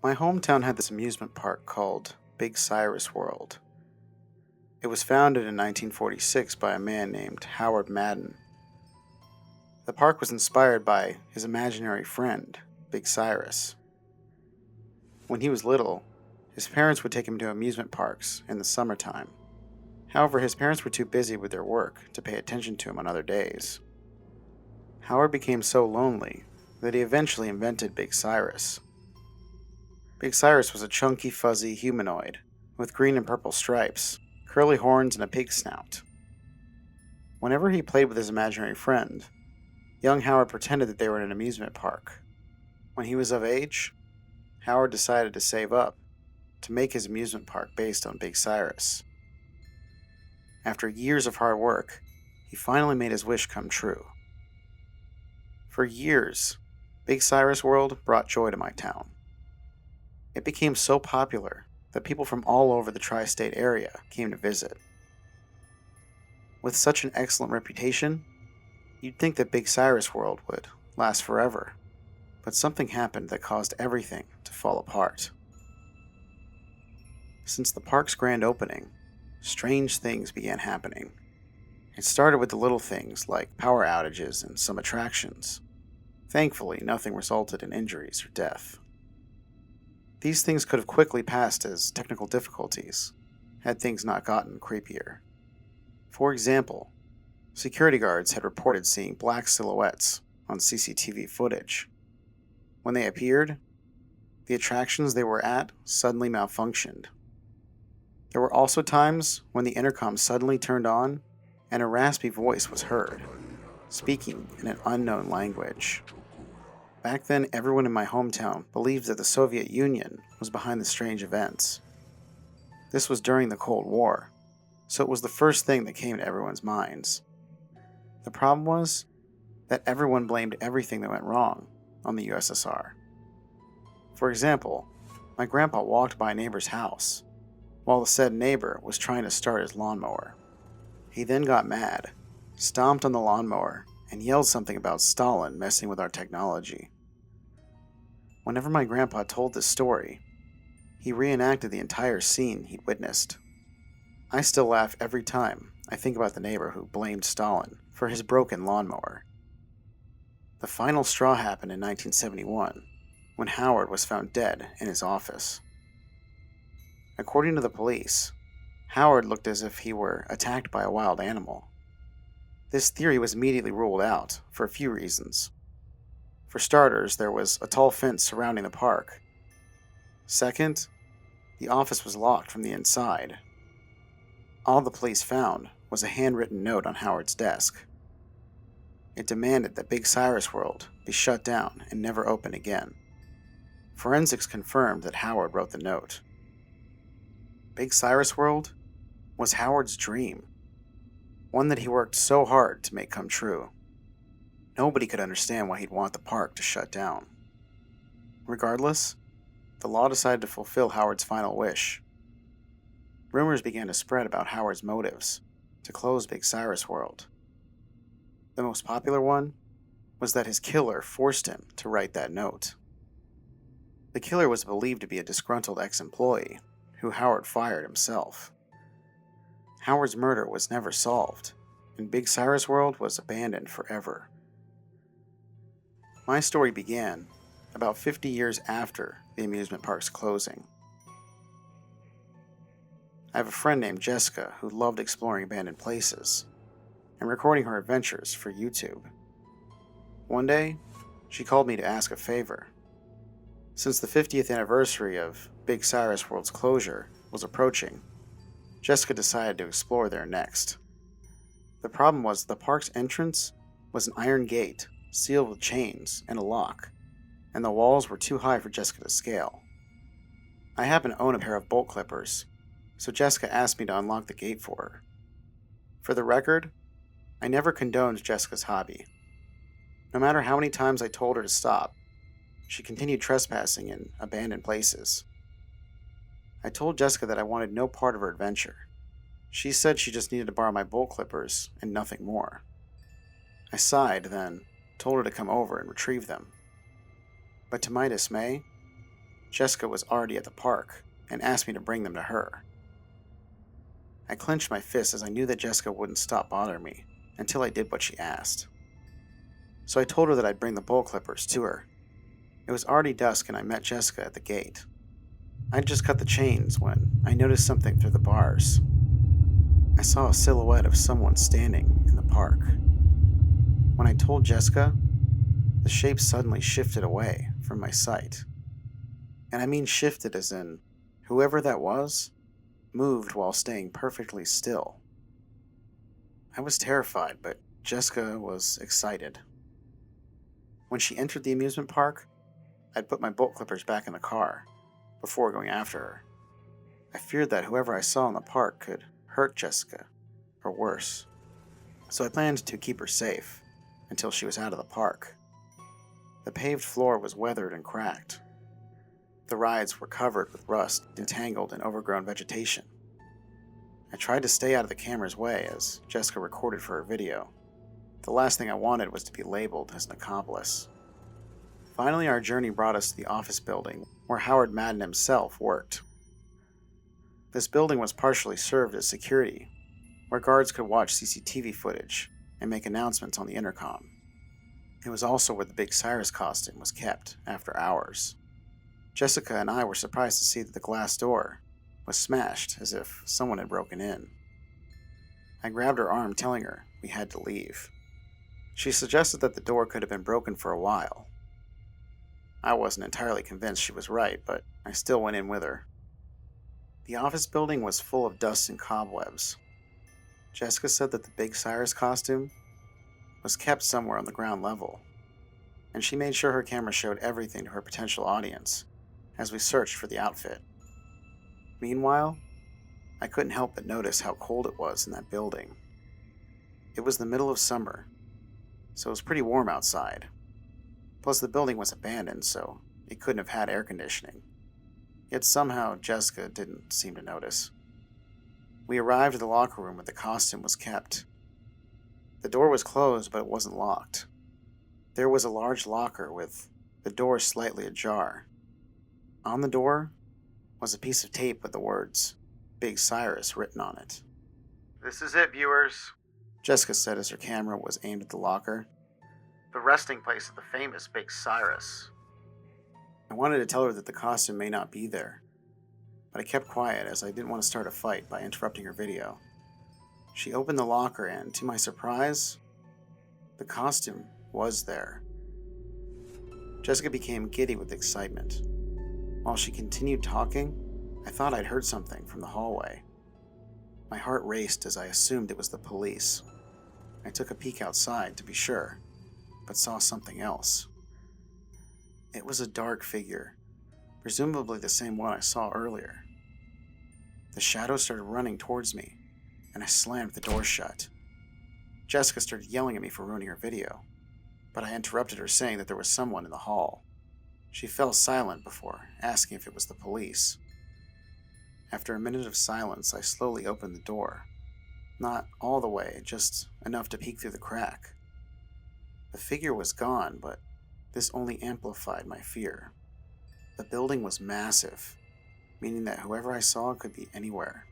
My hometown had this amusement park called Big Cyrus World. It was founded in 1946 by a man named Howard Madden. The park was inspired by his imaginary friend, Big Cyrus. When he was little, his parents would take him to amusement parks in the summertime. However, his parents were too busy with their work to pay attention to him on other days. Howard became so lonely that he eventually invented Big Cyrus. Big Cyrus was a chunky, fuzzy humanoid with green and purple stripes, curly horns, and a pig snout. Whenever he played with his imaginary friend, young Howard pretended that they were in an amusement park. When he was of age, Howard decided to save up to make his amusement park based on Big Cyrus. After years of hard work, he finally made his wish come true. For years, Big Cyrus World brought joy to my town. It became so popular that people from all over the tri-state area came to visit. With such an excellent reputation, you'd think that Big Cyrus World would last forever, but something happened that caused everything to fall apart. Since the park's grand opening, strange things began happening. It started with the little things like power outages and some attractions. Thankfully, nothing resulted in injuries or death. These things could have quickly passed as technical difficulties, had things not gotten creepier. For example, security guards had reported seeing black silhouettes on CCTV footage. When they appeared, the attractions they were at suddenly malfunctioned. There were also times when the intercom suddenly turned on and a raspy voice was heard, speaking in an unknown language. Back then, everyone in my hometown believed that the Soviet Union was behind the strange events. This was during the Cold War, so it was the first thing that came to everyone's minds. The problem was that everyone blamed everything that went wrong on the USSR. For example, my grandpa walked by a neighbor's house while the said neighbor was trying to start his lawnmower. He then got mad, stomped on the lawnmower, and yelled something about Stalin messing with our technology. Whenever my grandpa told this story, he reenacted the entire scene he'd witnessed. I still laugh every time I think about the neighbor who blamed Stalin for his broken lawnmower. The final straw happened in 1971, when Howard was found dead in his office. According to the police, Howard looked as if he were attacked by a wild animal. This theory was immediately ruled out for a few reasons. For starters, there was a tall fence surrounding the park. Second, the office was locked from the inside. All the police found was a handwritten note on Howard's desk. It demanded that Big Cyrus World be shut down and never open again. Forensics confirmed that Howard wrote the note. Big Cyrus World was Howard's dream, one that he worked so hard to make come true. Nobody could understand why he'd want the park to shut down. Regardless, the law decided to fulfill Howard's final wish. Rumors began to spread about Howard's motives to close Big Cyrus World. The most popular one was that his killer forced him to write that note. The killer was believed to be a disgruntled ex-employee who Howard fired himself. Howard's murder was never solved, and Big Cyrus World was abandoned forever. My story began about 50 years after the amusement park's closing. I have a friend named Jessica who loved exploring abandoned places and recording her adventures for YouTube. One day, she called me to ask a favor. Since the 50th anniversary of Big Cyrus World's closure was approaching, Jessica decided to explore there next. The problem was the park's entrance was an iron gate sealed with chains and a lock, and the walls were too high for Jessica to scale. I happen to own a pair of bolt clippers, so Jessica asked me to unlock the gate for her. For the record, I never condoned Jessica's hobby. No matter how many times I told her to stop, she continued trespassing in abandoned places. I told Jessica that I wanted no part of her adventure. She said she just needed to borrow my bolt clippers and nothing more. I sighed, then told her to come over and retrieve them. But to my dismay, Jessica was already at the park and asked me to bring them to her. I clenched my fists as I knew that Jessica wouldn't stop bothering me until I did what she asked. So I told her that I'd bring the bowl clippers to her. It was already dusk and I met Jessica at the gate. I'd just cut the chains when I noticed something through the bars. I saw a silhouette of someone standing in the park. When I told Jessica, the shape suddenly shifted away from my sight. And I mean shifted as in, whoever that was moved while staying perfectly still. I was terrified, but Jessica was excited. When she entered the amusement park, I'd put my bolt clippers back in the car before going after her. I feared that whoever I saw in the park could hurt Jessica, or worse. So I planned to keep her safe until she was out of the park. The paved floor was weathered and cracked. The rides were covered with rust, entangled in overgrown vegetation. I tried to stay out of the camera's way as Jessica recorded for her video. The last thing I wanted was to be labeled as an accomplice. Finally, our journey brought us to the office building where Howard Madden himself worked. This building was partially served as security, where guards could watch CCTV footage and make announcements on the intercom. It was also where the Big Cyrus costume was kept after hours. Jessica and I were surprised to see that the glass door was smashed as if someone had broken in. I grabbed her arm, telling her we had to leave. She suggested that the door could have been broken for a while. I wasn't entirely convinced she was right, but I still went in with her. The office building was full of dust and cobwebs. Jessica said that the Big Cyrus costume was kept somewhere on the ground level, and she made sure her camera showed everything to her potential audience as we searched for the outfit. Meanwhile, I couldn't help but notice how cold it was in that building. It was the middle of summer, so it was pretty warm outside. Plus, the building was abandoned, so it couldn't have had air conditioning. Yet somehow, Jessica didn't seem to notice. We arrived at the locker room where the costume was kept. The door was closed, but it wasn't locked. There was a large locker with the door slightly ajar. On the door was a piece of tape with the words, Big Cyrus, written on it. "This is it, viewers," Jessica said as her camera was aimed at the locker. "The resting place of the famous Big Cyrus." I wanted to tell her that the costume may not be there, but I kept quiet as I didn't want to start a fight by interrupting her video. She opened the locker and, to my surprise, the costume was there. Jessica became giddy with excitement. While she continued talking, I thought I'd heard something from the hallway. My heart raced as I assumed it was the police. I took a peek outside to be sure, but saw something else. It was a dark figure, presumably the same one I saw earlier. The shadow started running towards me, and I slammed the door shut. Jessica started yelling at me for ruining her video, but I interrupted her saying that there was someone in the hall. She fell silent before asking if it was the police. After a minute of silence, I slowly opened the door. Not all the way, just enough to peek through the crack. The figure was gone, but this only amplified my fear. The building was massive, meaning that whoever I saw could be anywhere.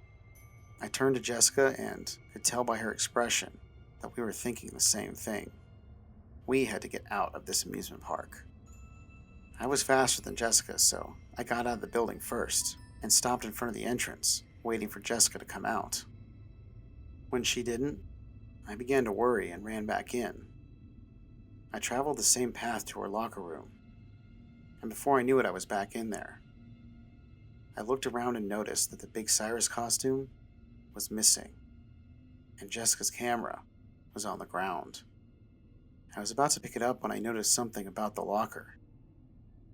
I turned to Jessica and could tell by her expression that we were thinking the same thing. We had to get out of this amusement park. I was faster than Jessica, so I got out of the building first and stopped in front of the entrance, waiting for Jessica to come out. When she didn't, I began to worry and ran back in. I traveled the same path to her locker room, and before I knew it, I was back in there. I looked around and noticed that the Big Cyrus costume was missing, and Jessica's camera was on the ground. I was about to pick it up when I noticed something about the locker.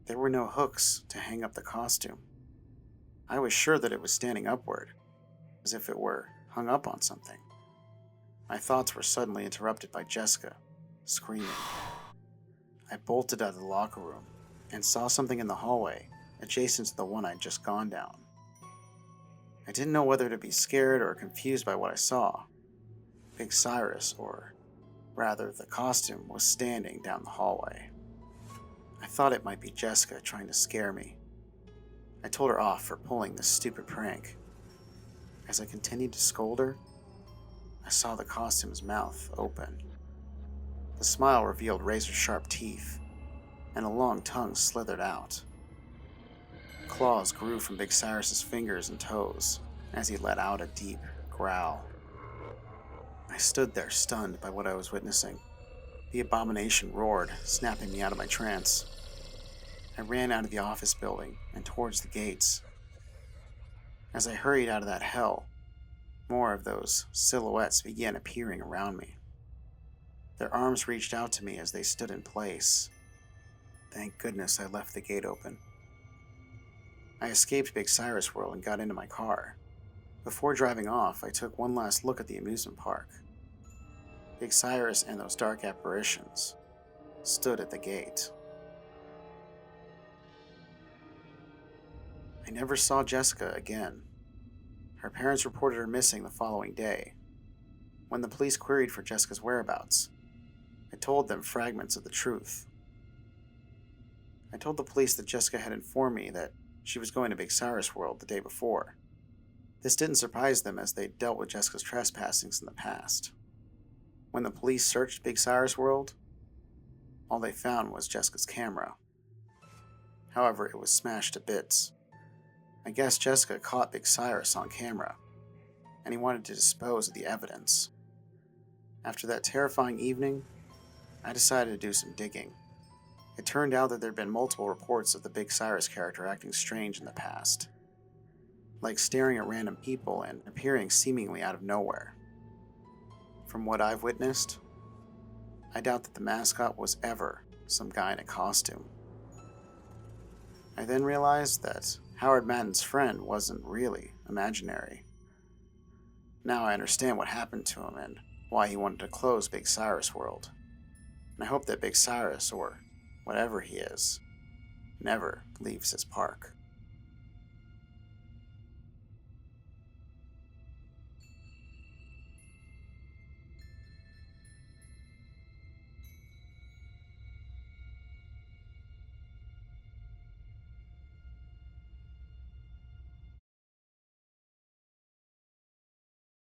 There were no hooks to hang up the costume. I was sure that it was standing upward, as if it were hung up on something. My thoughts were suddenly interrupted by Jessica screaming. I bolted out of the locker room and saw something in the hallway adjacent to the one I'd just gone down. I didn't know whether to be scared or confused by what I saw. Big Cyrus, or rather the costume, was standing down the hallway. I thought it might be Jessica trying to scare me, I told her off for pulling this stupid prank. As I continued to scold her, I saw the costume's mouth open. The smile revealed razor-sharp teeth, and a long tongue slithered out. Claws grew from Big Cyrus's fingers and toes as he let out a deep growl. I stood there stunned by what I was witnessing. The abomination roared, snapping me out of my trance. I ran out of the office building and towards the gates. As I hurried out of that hell, more of those silhouettes began appearing around me. Their arms reached out to me as they stood in place. Thank goodness I left the gate open. I escaped Big Cyrus World and got into my car. Before driving off, I took one last look at the amusement park. Big Cyrus and those dark apparitions stood at the gate. I never saw Jessica again. Her parents reported her missing the following day. When the police queried for Jessica's whereabouts, I told them fragments of the truth. I told the police that Jessica had informed me that she was going to Big Cyrus World the day before. This didn't surprise them as they dealt with Jessica's trespassings in the past. When the police searched Big Cyrus World, all they found was Jessica's camera. However, it was smashed to bits. I guess Jessica caught Big Cyrus on camera, and he wanted to dispose of the evidence. After that terrifying evening, I decided to do some digging. It turned out that there had been multiple reports of the Big Cyrus character acting strange in the past, like staring at random people and appearing seemingly out of nowhere. From what I've witnessed, I doubt that the mascot was ever some guy in a costume. I then realized that Howard Madden's friend wasn't really imaginary. Now I understand what happened to him and why he wanted to close Big Cyrus World. And I hope that Big Cyrus, or whatever he is, never leaves his park.